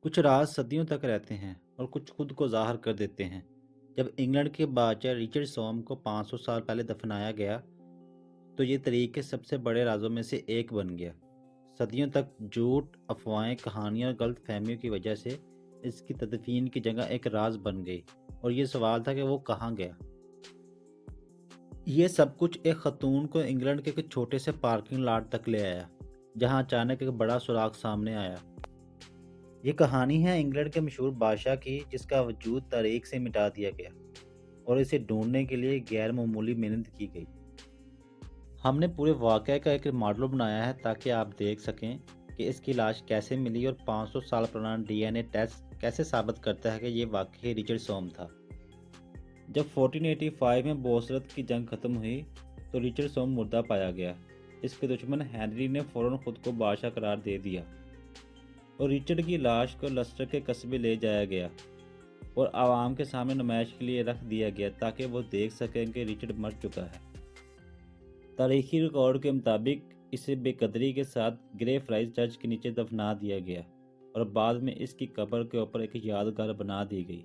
कुछ राज सदियों तक रहते हैं और कुछ खुद को ज़ाहिर कर देते हैं। जब इंग्लैंड के बादशाह रिचर्ड सोम को 500 साल पहले दफनाया गया, तो ये तरीके सबसे बड़े राजों में से एक बन गया। सदियों तक झूठ, अफवाहें, कहानियां और गलत फहमियों की वजह से इसकी तदफीन की जगह एक राज बन गई और ये सवाल था कि वो कहाँ गया। ये सब कुछ एक खतून को इंग्लैंड के एक छोटे से पार्किंग लॉट तक ले आया, जहां अचानक एक बड़ा सुराग सामने आया। ये कहानी है इंग्लैंड के मशहूर बादशाह की, जिसका वजूद तारीख से मिटा दिया गया और इसे ढूंढने के लिए गैर मामूली मेहनत की गई। हमने पूरे वाक़ये का एक मॉडल बनाया है ताकि आप देख सकें कि इसकी लाश कैसे मिली और 500 साल पुराना डीएनए टेस्ट कैसे साबित करता है कि ये वाकई रिचर्ड सोम था। जब 1485 में बोसरत की जंग खत्म हुई, तो रिचर्ड सोम मुर्दा पाया गया। इसके दुश्मन हेनरी ने फौरन खुद को बादशाह करार दे दिया और रिचर्ड की लाश को लेस्टर के कस्बे ले जाया गया और आवाम के सामने नुमाइश के लिए रख दिया गया ताकि वो देख सकें कि रिचर्ड मर चुका है। तारीखी रिकॉर्ड के मुताबिक इसे बेकदरी के साथ ग्रे फ्राइज चर्च के नीचे दफना दिया गया और बाद में इसकी कब्र के ऊपर एक यादगार बना दी गई।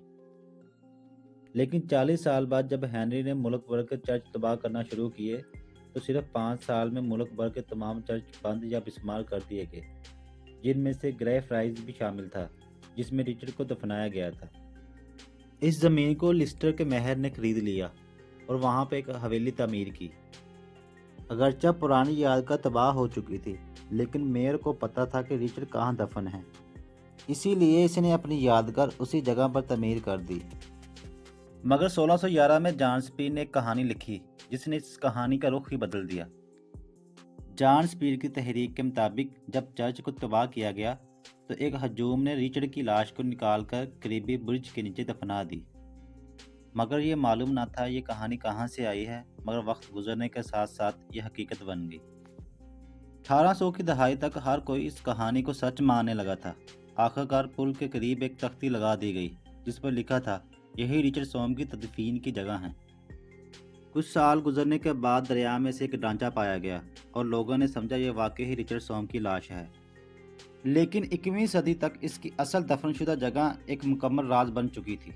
लेकिन 40 साल बाद जब हेनरी ने मुल्क भर के चर्च तबाह करना शुरू किए, तो सिर्फ 5 साल में मुल्क भर के तमाम चर्च बंद या बिस्मार कर दिए गए, जिनमें से ग्रे फ्राइज भी शामिल था, जिसमें रिचर्ड को दफनाया गया था। इस ज़मीन को लिस्टर के मेहर ने खरीद लिया और वहाँ पे एक हवेली तामीर की। अगरचे पुरानी यादगार तबाह हो चुकी थी, लेकिन मेयर को पता था कि रिचर्ड कहाँ दफन है, इसीलिए इसने अपनी यादगार उसी जगह पर तमीर कर दी। मगर 1611 में जॉन स्पीर ने एक कहानी लिखी, जिसने इस कहानी का रुख ही बदल दिया। जॉन स्पीर की तहरीक के मुताबिक जब चर्च को तबाह किया गया, तो एक हजूम ने रिचर्ड की लाश को निकालकर करीबी बुर्ज के नीचे दफना दी। मगर ये मालूम ना था ये कहानी कहाँ से आई है, मगर वक्त गुजरने के साथ साथ ये हकीकत बन गई। 1800 की दहाई तक हर कोई इस कहानी को सच मानने लगा था। आखिरकार पुल के करीब एक तख्ती लगा दी गई, जिस पर लिखा था, यही रिचर्ड सोम की तदफीन की जगह है। कुछ साल गुजरने के बाद दरिया में से एक ढांचा पाया गया और लोगों ने समझा ये वाकई ही रिचर्ड सोम की लाश है। लेकिन 21वीं सदी तक इसकी असल दफनशुदा जगह एक मुकम्मल राज बन चुकी थी।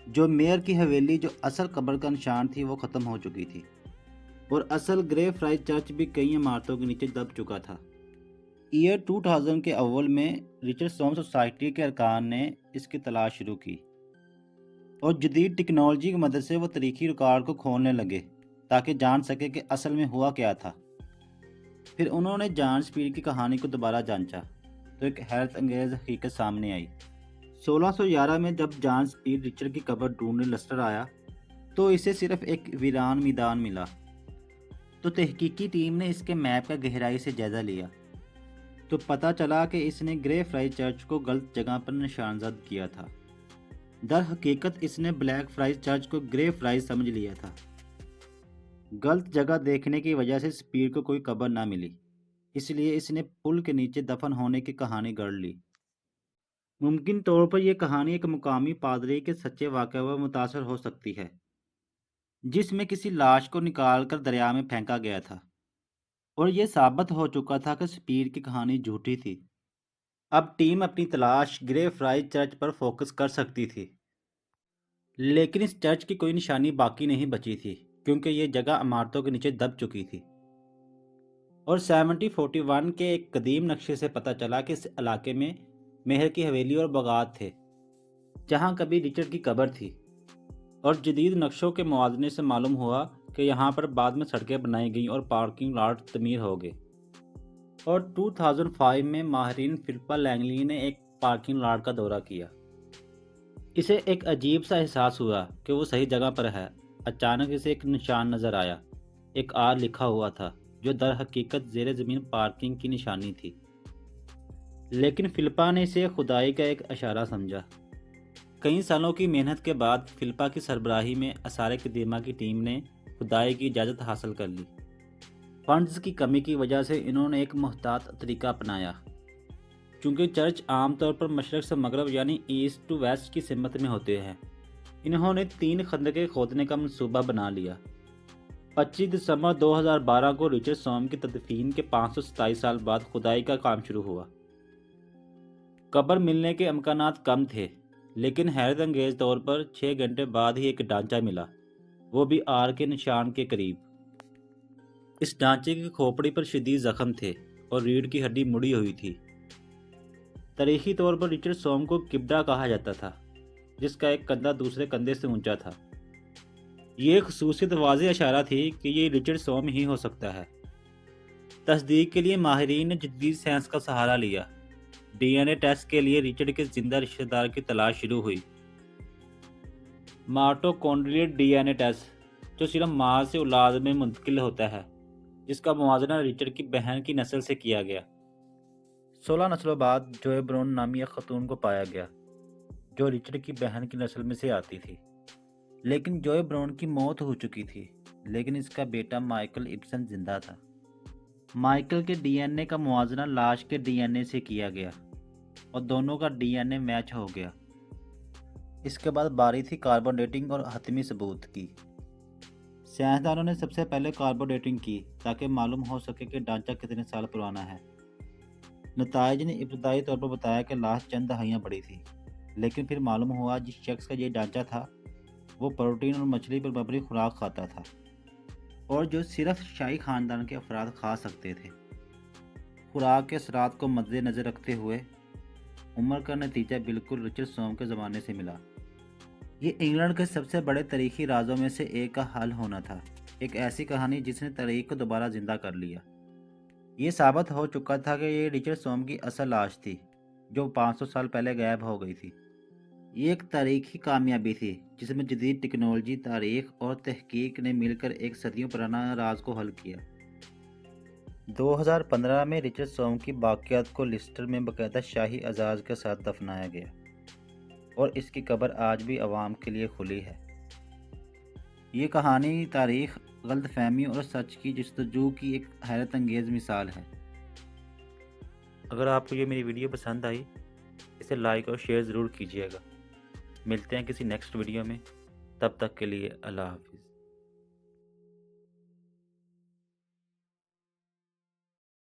जो मेयर की हवेली जो असल कब्र का निशान थी, वो ख़त्म हो चुकी थी और असल ग्रे फ्राइज चर्च भी कई इमारतों के नीचे दब चुका था। ईयर 2000 के अव्वल में रिचर्ड सोम सोसाइटी के अरकान ने इसकी तलाश शुरू की और जदीद टेक्नोलॉजी की मदद से वो तारीखी रिकॉर्ड को खोलने लगे ताकि जान सके कि असल में हुआ क्या था। फिर उन्होंने जॉन स्पीड की कहानी को दोबारा जांचा, तो एक हैरत अंगेज हकीकत सामने आई। 1611 में जब जॉन स्पीड रिचर्ड की कब्र ढूंढने लेस्टर आया, तो इसे सिर्फ एक वीरान मैदान मिला। तो तहकीकी टीम ने इसके मैप का गहराई से जायजा लिया, तो पता चला कि इसने ग्रे फ्राइज चर्च को गलत जगह पर निशानजद किया था। दर हकीकत इसने ब्लैक फ्राइज चर्च को ग्रे फ्राइज समझ लिया था। गलत जगह देखने की वजह से स्पीड को कोई कब्र ना मिली, इसलिए इसने पुल के नीचे दफन होने की कहानी गढ़ ली। मुमकिन तौर पर यह कहानी एक मुकामी पादरी के सच्चे वाक़ये पर मुतासर हो सकती है, जिसमें किसी लाश को निकालकर दरिया में फेंका गया था और यह साबित हो चुका था कि स्पीड की कहानी झूठी थी। अब टीम अपनी तलाश ग्रे फ्राइज चर्च पर फोकस कर सकती थी, लेकिन इस चर्च की कोई निशानी बाकी नहीं बची थी, क्योंकि ये जगह इमारतों के नीचे दब चुकी थी। और 1741 के एक कदीम नक्शे से पता चला कि इस इलाके में मेहर की हवेली और बागात थे, जहां कभी रिचर्ड की कब्र थी। और जदीद नक्शों के मुआवजे से मालूम हुआ कि यहाँ पर बाद में सड़कें बनाई गईं और पार्किंग लॉट तमीर हो गए। और 2005 में माहिरीन फिलिपा लैंगली ने एक पार्किंग लॉट का दौरा किया। इसे एक अजीब सा एहसास हुआ कि वो सही जगह पर है। अचानक इसे एक निशान नज़र आया, एक आर लिखा हुआ था, जो दर हकीकत ज़ेरे ज़मीन पार्किंग की निशानी थी। लेकिन फिलिपा ने इसे खुदाई का एक इशारा समझा। कई सालों की मेहनत के बाद फिलिपा की सरबराही में आसार कदीमा की टीम ने खुदाई की इजाज़त हासिल कर ली। फंड्स की कमी की वजह से इन्होंने एक मुहतात तरीका अपनाया। चूँकि चर्च आमतौर पर मशरक़ से मगरब यानी ईस्ट टू वेस्ट की सिमत में होते हैं, इन्होंने 3 खंदकें खोदने का मंसूबा बना लिया। 25 दिसंबर 2012 को रिचर्ड सोम की तदफीन के 527 साल बाद खुदाई का काम शुरू हुआ। قبر ملنے کے امکانات کم تھے، لیکن حیرت انگیز طور پر 6 گھنٹے بعد ہی ایک ڈھانچہ ملا، وہ بھی آر کے نشان کے قریب۔ اس ڈھانچے کی کھوپڑی پر شدید زخم تھے اور ریڑھ کی ہڈی مڑی ہوئی تھی۔ تاریخی طور پر رچرڈ سوم کو کبڈا کہا جاتا تھا، جس کا ایک کندھا دوسرے کندھے سے اونچا تھا۔ یہ خصوصیت واضح اشارہ تھی کہ یہ رچرڈ سوم ہی ہو سکتا ہے۔ تصدیق کے لیے ماہرین نے جدید سائنس کا سہارا لیا۔ ڈی این اے ٹیسٹ کے لیے رچرڈ کے زندہ رشتہ دار کی تلاش شروع ہوئی۔ Mitochondrial D N A test, جو صرف ماں سے اولاد میں منتقل ہوتا ہے، جس کا موازنہ رچرڈ کی بہن کی نسل سے کیا گیا۔ 16 نسلوں بعد جوئے برون نامی ایک خاتون کو پایا گیا، جو رچرڈ کی بہن کی نسل میں سے آتی تھی۔ لیکن جوئے برون کی موت ہو چکی تھی، لیکن اس کا بیٹا مائیکل ابسن زندہ تھا۔ مائیکل کے ڈی این اے کا موازنہ لاش کے ڈی این اے سے کیا گیا اور دونوں کا ڈی این اے میچ ہو گیا۔ اس کے بعد باری تھی کاربن ڈیٹنگ اور حتمی ثبوت کی۔ سائنسدانوں نے سب سے پہلے کاربن ڈیٹنگ کی تاکہ معلوم ہو سکے کہ ڈھانچہ کتنے سال پرانا ہے۔ نتائج نے ابتدائی طور پر بتایا کہ لاش چند دہائیاں بڑی تھی، لیکن پھر معلوم ہوا جس شخص کا یہ ڈھانچہ تھا وہ پروٹین اور مچھلی پر مبنی خوراک کھاتا تھا، اور جو صرف شاہی خاندان کے افراد کھا سکتے تھے۔ خوراک کے اثرات کو مد نظر رکھتے ہوئے عمر کا نتیجہ بالکل رچرڈ سوم کے زمانے سے ملا۔ یہ انگلینڈ کے سب سے بڑے تاریخی رازوں میں سے ایک کا حل ہونا تھا، ایک ایسی کہانی جس نے تاریخ کو دوبارہ زندہ کر لیا۔ یہ ثابت ہو چکا تھا کہ یہ رچرڈ سوم کی اصل لاش تھی، جو 500 سال پہلے غائب ہو گئی تھی۔ یہ ایک تاریخی کامیابی تھی جس میں جدید ٹیکنالوجی، تاریخ اور تحقیق نے مل کر ایک صدیوں پرانا راز کو حل کیا۔ 2015 میں رچرڈ سوم کی باقیات کو لیسٹر میں باقاعدہ شاہی اعزاز کے ساتھ دفنایا گیا، اور اس کی قبر آج بھی عوام کے لیے کھلی ہے۔ یہ کہانی تاریخ، غلط فہمیوں اور سچ کی جستجو کی ایک حیرت انگیز مثال ہے۔ اگر آپ کو یہ میری ویڈیو پسند آئی، اسے لائک اور شیئر ضرور کیجیے گا۔ ملتے ہیں کسی نیکسٹ ویڈیو میں، تب تک کے لیے اللہ حافظ۔